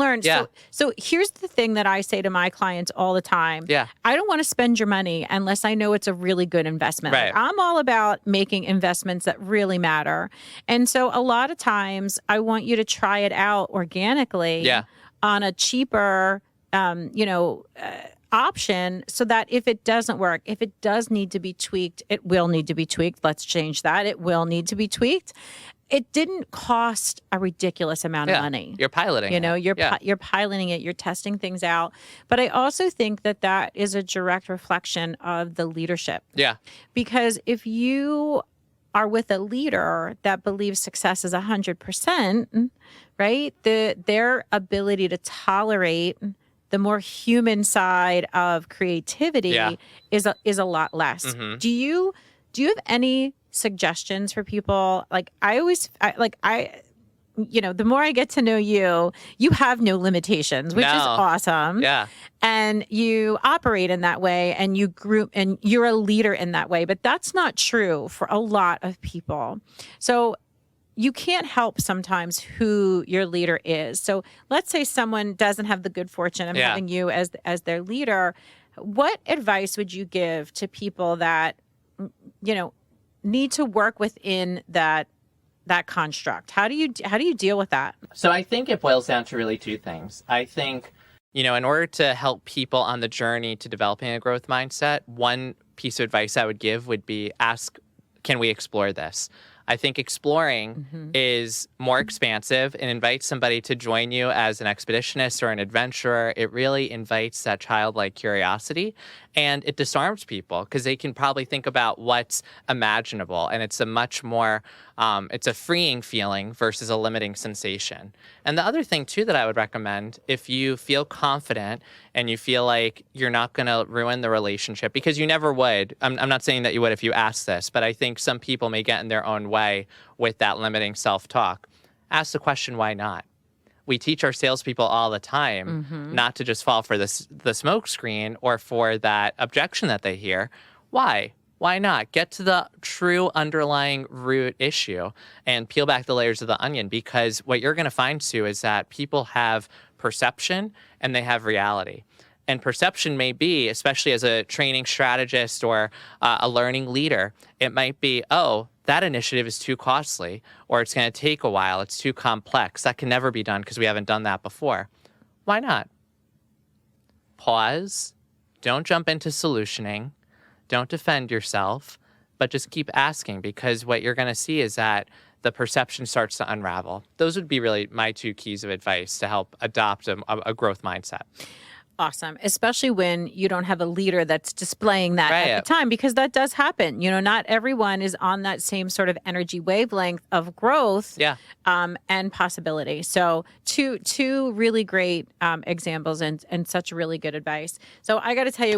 learned. Yeah. So here's the thing that I say to my clients all the time. Yeah. I don't want to spend your money unless I know it's a really good investment. Right. Like, I'm all about making investments that really matter. And so a lot of times I want you to try it out organically Yeah. on a cheaper, option, so that if it doesn't work, if it does need to be tweaked, it will need to be tweaked. Let's change that. It will need to be tweaked. It didn't cost a ridiculous amount of money. You're piloting it. You're piloting it, you're testing things out. But I also think that that is a direct reflection of the leadership. Yeah. Because if you are with a leader that believes success is 100%, right? Their ability to tolerate the more human side of creativity is a lot less. Mm-hmm. Do you have any suggestions for people? Like, the more I get to know you, you have no limitations, which is awesome. Yeah. And you operate in that way, and you group, and you're a leader in that way. But that's not true for a lot of people. So you can't help sometimes who your leader is. So let's say someone doesn't have the good fortune of having you as their leader. What advice would you give to people that, need to work within that construct? How do you deal with that? So I think it boils down to really two things. I think, in order to help people on the journey to developing a growth mindset, one piece of advice I would give would be ask, can we explore this? I think exploring is more expansive and invites somebody to join you as an expeditionist or an adventurer. It really invites that childlike curiosity, and it disarms people because they can probably think about what's imaginable, and it's a much more, it's a freeing feeling versus a limiting sensation. And the other thing too that I would recommend, if you feel confident and you feel like you're not going to ruin the relationship, because you never would. I'm not saying that you would if you asked this, but I think some people may get in their own way with that limiting self-talk. Ask the question, why not? We teach our salespeople all the time not to just fall for the smoke screen or for that objection that they hear. Why? Why not? Get to the true underlying root issue and peel back the layers of the onion, because what you're going to find, Sue, is that people have perception and they have reality. And perception may be, especially as a training strategist or a learning leader, it might be, oh, that initiative is too costly, or it's going to take a while, it's too complex. That can never be done because we haven't done that before. Why not? Pause. Don't jump into solutioning. Don't defend yourself, but just keep asking, because what you're going to see is that the perception starts to unravel. Those would be really my two keys of advice to help adopt a growth mindset. Awesome. Especially when you don't have a leader that's displaying that at the time, because that does happen. Not everyone is on that same sort of energy wavelength of growth and possibility. So two really great examples and such really good advice. So I got to tell you,